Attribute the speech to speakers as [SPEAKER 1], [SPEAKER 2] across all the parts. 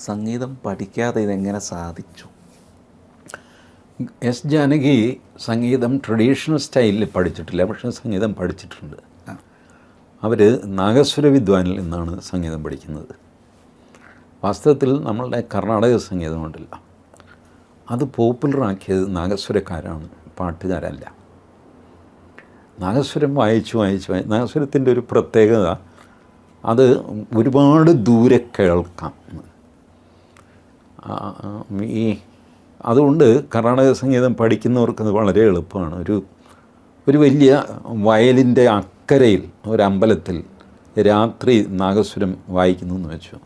[SPEAKER 1] സംഗീതം പഠിക്കാതെ ഇതെങ്ങനെ സാധിച്ചു?
[SPEAKER 2] എസ് ജാനകി സംഗീതം ട്രഡീഷണൽ സ്റ്റൈലിൽ പഠിച്ചിട്ടില്ല, പക്ഷേ സംഗീതം പഠിച്ചിട്ടുണ്ട്. അവർ നാഗസ്വര വിദ്വാനിൽ നിന്നാണ് സംഗീതം പഠിക്കുന്നത്. വാസ്തവത്തിൽ നമ്മളുടെ കർണാടക സംഗീതമുണ്ടല്ല, അത് പോപ്പുലറാക്കിയത് നാഗസ്വരക്കാരാണ്, പാട്ടുകാരല്ല. നാഗസ്വരം വായിച്ചു നാഗസ്വരത്തിൻ്റെ ഒരു പ്രത്യേകത അത് ഒരുപാട് ദൂരെ കേൾക്കാം. അതുകൊണ്ട് കർണാടക സംഗീതം പഠിക്കുന്നവർക്ക് വളരെ എളുപ്പമാണ്. ഒരു വലിയ വയലിൻ്റെ അക്കരയിൽ ഒരമ്പലത്തിൽ രാത്രി നാഗസ്വരം വായിക്കുന്നു എന്ന് വെച്ചു,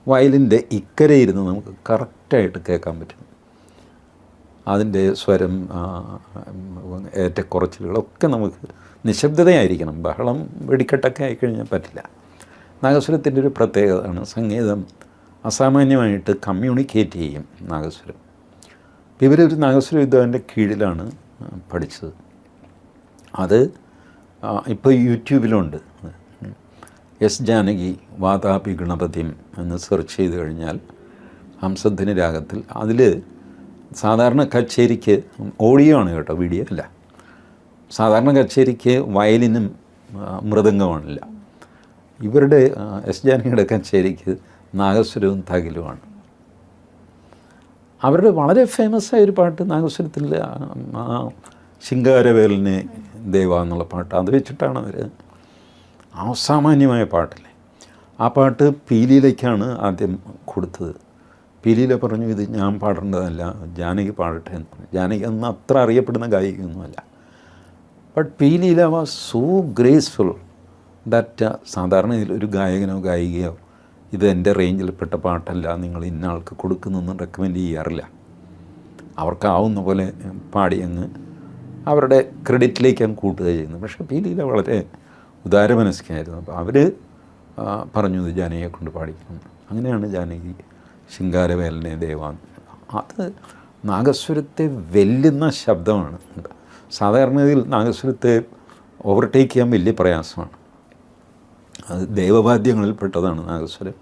[SPEAKER 2] വയലിൻ്റെ ഇക്കരയിരുന്ന് നമുക്ക് കറക്റ്റായിട്ട് കേൾക്കാൻ പറ്റും. അതിൻ്റെ സ്വരം, ഏറ്റക്കുറച്ചിലുകളൊക്കെ നമുക്ക് നിശബ്ദതയായിരിക്കണം. ബഹളം വെടിക്കെട്ടൊക്കെ ആയിക്കഴിഞ്ഞാൽ പറ്റില്ല. നാഗസ്വരത്തിൻ്റെ ഒരു പ്രത്യേകതയാണ് സംഗീതം അസാമാന്യമായിട്ട് കമ്മ്യൂണിക്കേറ്റ് ചെയ്യും നാഗസ്വരം. ഇവരൊരു നാഗസ്വര വിദ്വാൻ്റെ കീഴിലാണ് പഠിച്ചത്. അത് ഇപ്പോൾ യൂട്യൂബിലുണ്ട്. എസ് ജാനകി വാതാപി ഗണപതിം എന്ന് സെർച്ച് ചെയ്ത് കഴിഞ്ഞാൽ ഹംസധ്വനി രാഗത്തിൽ അതിൽ സാധാരണ കച്ചേരിക്ക് ഓഡിയോ ആണ് കേട്ടോ, വീഡിയോ അല്ല. സാധാരണ കച്ചേരിക്ക് വയലിനും മൃദംഗമാണില്ല. ഇവരുടെ എസ് ജാനകിയുടെ കച്ചേരിക്ക് നാഗസ്വരവും തകിലുമാണ്. അവരുടെ വളരെ ഫേമസ് ആയൊരു പാട്ട് നാഗസ്വരത്തിൽ ശിങ്കാരവേലിനെ ദേവ എന്നുള്ള പാട്ട്, അത് വെച്ചിട്ടാണ് അവർ അസാമാന്യമായ പാട്ടല്ലേ. ആ പാട്ട് പീലിയിലേക്കാണ് ആദ്യം കൊടുത്തത്. പീലിയില പറഞ്ഞു ഇത് ഞാൻ പാടേണ്ടതല്ല, ജാനകി പാടട്ടെ എന്ന് പറഞ്ഞു. ജാനകി അന്ന് അത്ര അറിയപ്പെടുന്ന ഗായികയൊന്നുമല്ല. But P Leela was so graceful that സാധാരണ ഒരു ഗായകനോ ഗായികയോ ഇത് എൻ്റെ റേഞ്ചിൽപ്പെട്ട പാട്ടല്ല, നിങ്ങൾ ഇന്ന ആൾക്ക് കൊടുക്കുന്നൊന്നും റെക്കമെൻഡ് ചെയ്യാറില്ല. അവർക്കാവുന്ന പോലെ പാടി അങ്ങ് അവരുടെ ക്രെഡിറ്റിലേക്ക് അങ്ങ് കൂട്ടുക ചെയ്യുന്നു. പക്ഷേ പീലിയില വളരെ ഉദാരമനസ്കനായിരുന്നു. അപ്പോൾ അവർ പറഞ്ഞു ഇത് ജാനകിയെ കൊണ്ട് പാടിക്കണം. അങ്ങനെയാണ് ജാനകി ശിങ്കാരവേലനെ ദേവാന്ന്. അത് നാഗസ്വരത്തെ വെല്ലുന്ന ശബ്ദമാണ്. സാധാരണയിൽ നാഗസ്വരത്തെ ഓവർടേക്ക് ചെയ്യാൻ വലിയ പ്രയാസമാണ്. അത് ദേവവാദ്യങ്ങളിൽപ്പെട്ടതാണ് നാഗസ്വരം.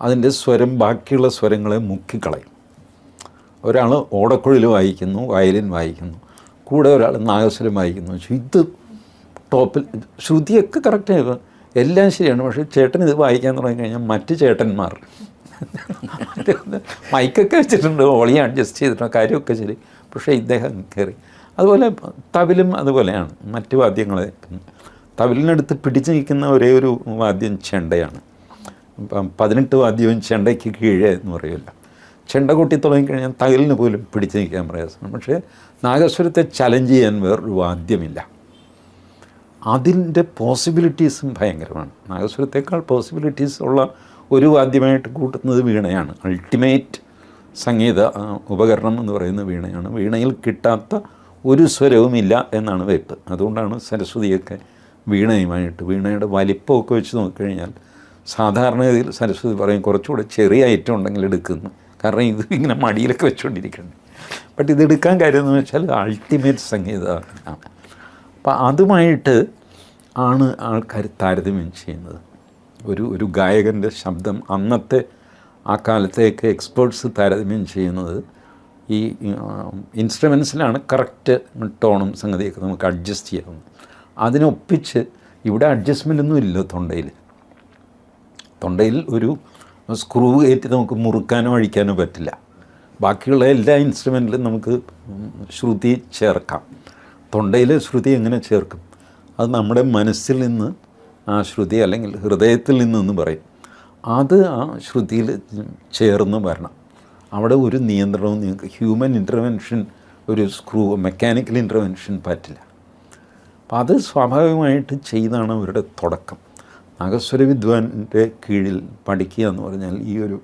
[SPEAKER 2] അതിൻ്റെ സ്വരം ബാക്കിയുള്ള സ്വരങ്ങളെ മുക്കിക്കളയും. ഒരാൾ ഓടക്കുഴൽ വായിക്കുന്നു, വയലിൻ വായിക്കുന്നു, കൂടെ ഒരാൾ നാഗസ്വരം വായിക്കുന്നു. ഇത് ടോപ്പിൽ ശ്രുതിയൊക്കെ കറക്റ്റായത് എല്ലാം ശരിയാണ്. പക്ഷേ ചേട്ടൻ ഇത് വായിക്കാൻ തുടങ്ങിക്കഴിഞ്ഞാൽ മറ്റ് ചേട്ടന്മാർ മൈക്കൊക്കെ വെച്ചിട്ടുണ്ട്, ഓളി അഡ്ജസ്റ്റ് ചെയ്തിട്ടുണ്ട്, കാര്യമൊക്കെ ശരി, പക്ഷേ ഇദ്ദേഹം കയറി. അതുപോലെ തവിലും അതുപോലെയാണ്. മറ്റ് വാദ്യങ്ങളെ തവിലിനടുത്ത് പിടിച്ചു നിൽക്കുന്ന ഒരേ ഒരു വാദ്യം ചെണ്ടയാണ്. 18 വാദ്യവും ചെണ്ടയ്ക്ക് കീഴേ എന്ന് പറയുമല്ലോ. ചെണ്ട കൊട്ടി തുടങ്ങിക്കഴിഞ്ഞാൽ തകിലിന് പോലും പിടിച്ചു നിൽക്കാൻ പ്രയാസമാണ്. പക്ഷേ നാഗസ്വരത്തെ ചലഞ്ച് ചെയ്യാൻ വേറൊരു വാദ്യമില്ല. അതിൻ്റെ പോസിബിലിറ്റീസും ഭയങ്കരമാണ്. നാഗസ്വരത്തേക്കാൾ പോസിബിലിറ്റീസ് ഉള്ള ഒരു വാദ്യമായിട്ട് കൂട്ടുന്നത് വീണയാണ്. അൾട്ടിമേറ്റ് സംഗീത ഉപകരണം എന്ന് പറയുന്നത് വീണയാണ്. വീണയിൽ കിട്ടാത്ത ഒരു സ്വരവുമില്ല എന്നാണ് വെപ്പ്. അതുകൊണ്ടാണ് സരസ്വതിയൊക്കെ വീണയുമായിട്ട്, വീണയുടെ വലിപ്പമൊക്കെ വെച്ച് നോക്കിക്കഴിഞ്ഞാൽ സാധാരണഗതിയിൽ സരസ്വതി പറയും കുറച്ചുകൂടെ ചെറിയ ഐറ്റം ഉണ്ടെങ്കിൽ എടുക്കുന്നു. കാരണം ഇത് ഇങ്ങനെ മടിയിലൊക്കെ വെച്ചുകൊണ്ടിരിക്കണം. ബട്ട് ഇതെടുക്കാൻ കാര്യം എന്ന് വെച്ചാൽ അൾട്ടിമേറ്റ് സംഗീതമാണ്. അപ്പം അതുമായിട്ട് ആണ് ആൾക്കാർ താരതമ്യം ചെയ്യുന്നത്. ഒരു ഗായകൻ്റെ ശബ്ദം അന്നത്തെ ആ കാലത്തേക്ക് എക്സ്പേർട്സ് താരതമ്യം ചെയ്യുന്നത് ഈ ഇൻസ്ട്രുമെൻസിലാണ്. കറക്റ്റ് ടോണും സംഗതിയൊക്കെ നമുക്ക് അഡ്ജസ്റ്റ് ചെയ്യാവുന്നത്. അതിനൊപ്പിച്ച് ഇവിടെ അഡ്ജസ്റ്റ്മെൻ്റൊന്നും ഇല്ല. തൊണ്ടയിൽ ഒരു സ്ക്രൂ കയറ്റി നമുക്ക് മുറുക്കാനോ അഴിക്കാനോ പറ്റില്ല. ബാക്കിയുള്ള എല്ലാ ഇൻസ്ട്രുമെൻറ്റിലും നമുക്ക് ശ്രുതി ചേർക്കാം. തൊണ്ടയിൽ ശ്രുതി എങ്ങനെ ചേർക്കും? അത് നമ്മുടെ മനസ്സിൽ നിന്ന് ആ ശ്രുതി അല്ലെങ്കിൽ ഹൃദയത്തിൽ നിന്നെന്ന് പറയും. അത് ആ ശ്രുതിയിൽ ചേർന്ന് വരണം. അവിടെ ഒരു നിയന്ത്രണവും നിങ്ങൾക്ക് ഹ്യൂമൻ ഇൻ്റർവെൻഷൻ, ഒരു സ്ക്രൂ മെക്കാനിക്കൽ ഇൻ്റർവെൻഷൻ പറ്റില്ല. അപ്പം അത് സ്വാഭാവികമായിട്ട് ചെയ്താണ് അവരുടെ തുടക്കം. നാഗസ്വര വിദ്വാൻ്റെ കീഴിൽ പഠിക്കുക എന്ന് പറഞ്ഞാൽ ഈ ഒരു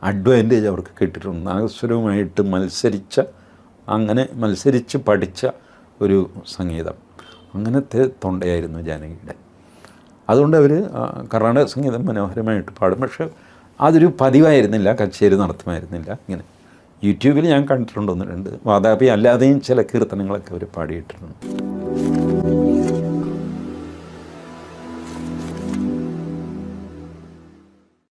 [SPEAKER 2] അഡ്വാൻറ്റേജ് അവർക്ക് കിട്ടിയിട്ടുണ്ട്. നാഗസ്വരവുമായിട്ട് മത്സരിച്ച് പഠിച്ച ഒരു സംഗീതം, അങ്ങനത്തെ തൊണ്ടയായിരുന്നു ജാനകിയുടെ. അതുകൊണ്ട് അവർ കർണാടക സംഗീതം മനോഹരമായിട്ട് പാടും. പക്ഷേ അതൊരു പതിവായിരുന്നില്ല, കച്ചേരി നടത്തുമായിരുന്നില്ല. ഇങ്ങനെ യൂട്യൂബിൽ ഞാൻ കണ്ടിട്ടുണ്ട് 1-2 വാതാപി അല്ലാതെയും ചില കീർത്തനങ്ങളൊക്കെ അവർ പാടിയിട്ടുണ്ട്.